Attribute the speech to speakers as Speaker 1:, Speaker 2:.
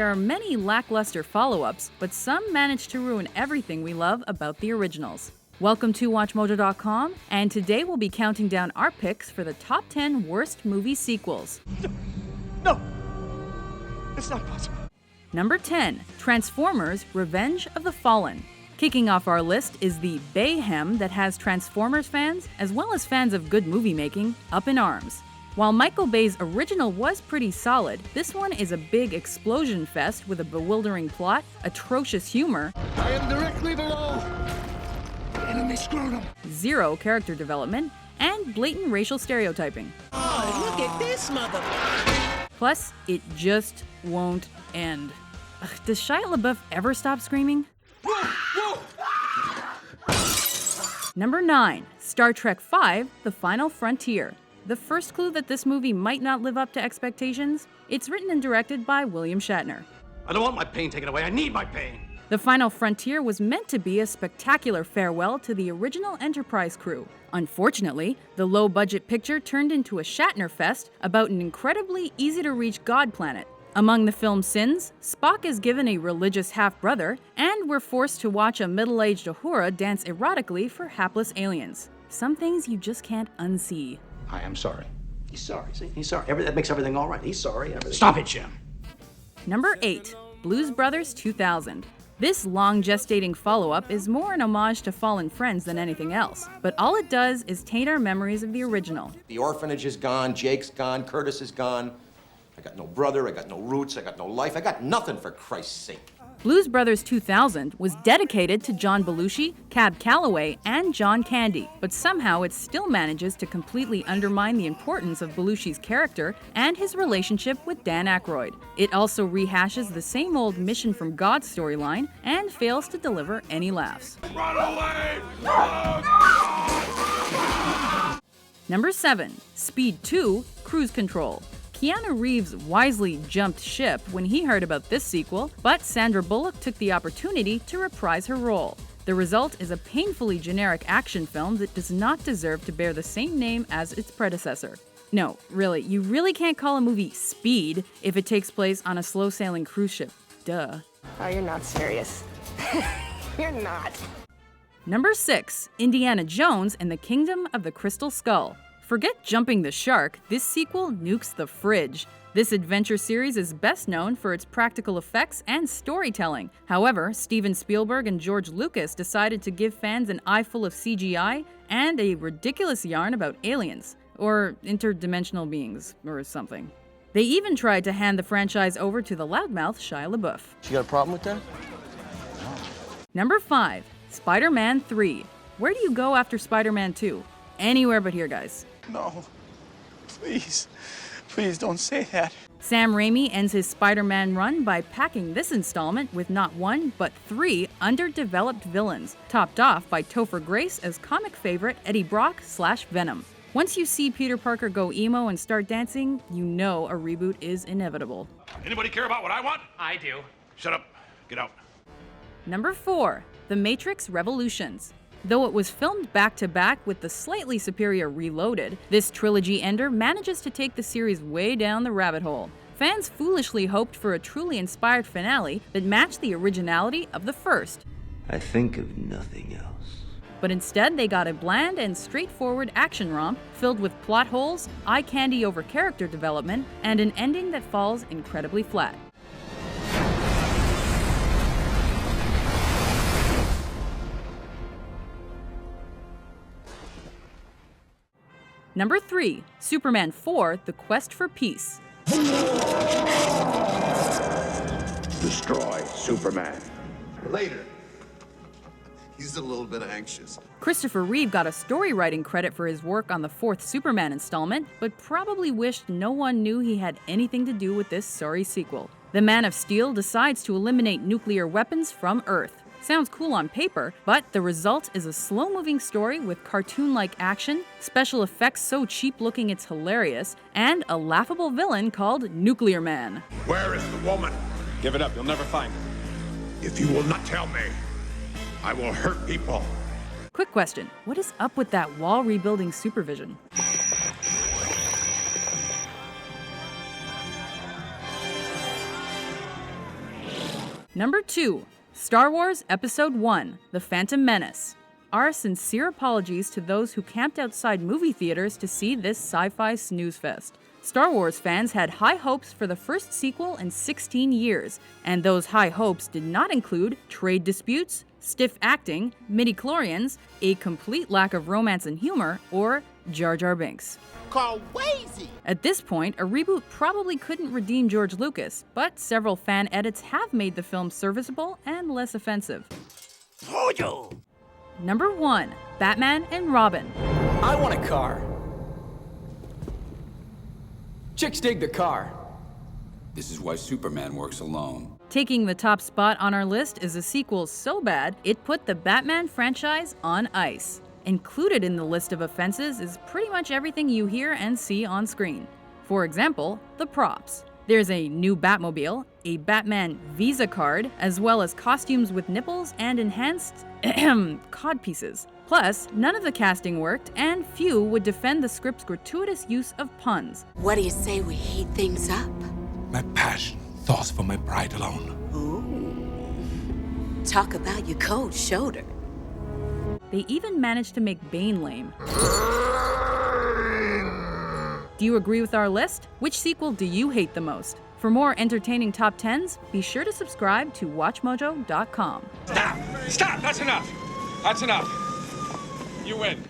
Speaker 1: There are many lackluster follow-ups, but some manage to ruin everything we love about the originals. Welcome to WatchMojo.com, and today we'll be counting down our picks for the top 10 worst movie sequels.
Speaker 2: No! It's not possible.
Speaker 1: Number 10. Transformers: Revenge of the Fallen. Kicking off our list is the Bayhem that has Transformers fans, as well as fans of good movie making, up in arms. While Michael Bay's original was pretty solid, this one is a big explosion fest with a bewildering plot, atrocious humor,
Speaker 2: I am directly below the enemy scrotum.
Speaker 1: zero character development, and blatant racial stereotyping.
Speaker 3: Oh, look at this mother...
Speaker 1: Plus, it just won't end. Ugh, does Shia LaBeouf ever stop screaming? Number 9. Star Trek V: The Final Frontier. The first clue that this movie might not live up to expectations? It's written and directed by William Shatner.
Speaker 4: I don't want my pain taken away. I need my pain.
Speaker 1: The Final Frontier was meant to be a spectacular farewell to the original Enterprise crew. Unfortunately, the low-budget picture turned into a Shatner fest about an incredibly easy-to-reach god planet. Among the film's sins, Spock is given a religious half-brother, and we're forced to watch a middle-aged Uhura dance erotically for hapless aliens. Some things you just can't unsee.
Speaker 4: I am sorry. He's sorry. See? He's sorry. That makes everything all right. He's sorry. Everything.
Speaker 2: Stop it, Jim.
Speaker 1: Number 8. Blues Brothers 2000. This long gestating follow-up is more an homage to Fallen Friends than anything else, but all it does is taint our memories of the original.
Speaker 5: The orphanage is gone, Jake's gone, Curtis is gone. I got no brother, I got no roots, I got no life, I got nothing, for Christ's sake.
Speaker 1: Blues Brothers 2000 was dedicated to John Belushi, Cab Calloway, and John Candy, but somehow it still manages to completely undermine the importance of Belushi's character and his relationship with Dan Aykroyd. It also rehashes the same old Mission from God storyline and fails to deliver any laughs.
Speaker 2: Run away!
Speaker 1: Number 7. Speed 2: Cruise Control. Keanu Reeves wisely jumped ship when he heard about this sequel, but Sandra Bullock took the opportunity to reprise her role. The result is a painfully generic action film that does not deserve to bear the same name as its predecessor. No, really, you really can't call a movie Speed if it takes place on a slow-sailing cruise ship. Duh.
Speaker 6: Oh, you're not serious. You're not.
Speaker 1: Number 6. Indiana Jones and the Kingdom of the Crystal Skull. Forget jumping the shark, this sequel nukes the fridge. This adventure series is best known for its practical effects and storytelling. However, Steven Spielberg and George Lucas decided to give fans an eye full of CGI and a ridiculous yarn about aliens, or interdimensional beings, or something. They even tried to hand the franchise over to the loudmouth Shia LaBeouf.
Speaker 2: You got a problem with that?
Speaker 1: Number 5. Spider-Man 3. Where do you go after Spider-Man 2? Anywhere but here, guys.
Speaker 2: No. Please. Please don't say that.
Speaker 1: Sam Raimi ends his Spider-Man run by packing this installment with not one, but 3 underdeveloped villains, topped off by Topher Grace as comic favorite Eddie Brock/Venom. Once you see Peter Parker go emo and start dancing, you know a reboot is inevitable.
Speaker 4: Anybody care about what I want?
Speaker 3: I do.
Speaker 4: Shut up. Get out.
Speaker 1: Number 4. The Matrix Revolutions. Though it was filmed back-to-back with the slightly superior Reloaded, this trilogy ender manages to take the series way down the rabbit hole. Fans foolishly hoped for a truly inspired finale that matched the originality of the first.
Speaker 7: I think of nothing else.
Speaker 1: But instead, they got a bland and straightforward action romp filled with plot holes, eye candy over character development, and an ending that falls incredibly flat. Number 3. Superman 4: The Quest for Peace.
Speaker 8: Destroy Superman.
Speaker 9: Later. He's a little bit anxious.
Speaker 1: Christopher Reeve got a story writing credit for his work on the 4th Superman installment, but probably wished no one knew he had anything to do with this sorry sequel. The Man of Steel decides to eliminate nuclear weapons from Earth. Sounds cool on paper, but the result is a slow-moving story with cartoon-like action, special effects so cheap-looking it's hilarious, and a laughable villain called Nuclear Man.
Speaker 8: Where is the woman?
Speaker 2: Give it up. You'll never find her.
Speaker 8: If you will not tell me, I will hurt people.
Speaker 1: Quick question, what is up with that wall rebuilding supervision? Number 2. Star Wars Episode 1: The Phantom Menace. Our sincere apologies to those who camped outside movie theaters to see this sci-fi snooze fest. Star Wars fans had high hopes for the first sequel in 16 years, and those high hopes did not include trade disputes, stiff acting, midi-chlorians, a complete lack of romance and humor, or Jar Jar Binks.
Speaker 3: Crazy!
Speaker 1: At this point, a reboot probably couldn't redeem George Lucas, but several fan edits have made the film serviceable and less offensive. Number 1. Batman and Robin.
Speaker 10: I want a car. Chicks dig the car.
Speaker 11: This is why Superman works alone.
Speaker 1: Taking the top spot on our list is a sequel so bad, it put the Batman franchise on ice. Included in the list of offenses is pretty much everything you hear and see on screen. For example, the props. There's a new Batmobile, a Batman Visa card, as well as costumes with nipples and enhanced codpieces. Plus, none of the casting worked, and few would defend the script's gratuitous use of puns.
Speaker 3: What do you say we heat things up?
Speaker 8: My passion thaws for my pride alone.
Speaker 3: Ooh. Talk about your cold shoulder.
Speaker 1: They even managed to make Bane lame. Do you agree with our list? Which sequel do you hate the most? For more entertaining top 10s, be sure to subscribe to WatchMojo.com.
Speaker 8: Stop! Stop! That's enough! That's enough! You win.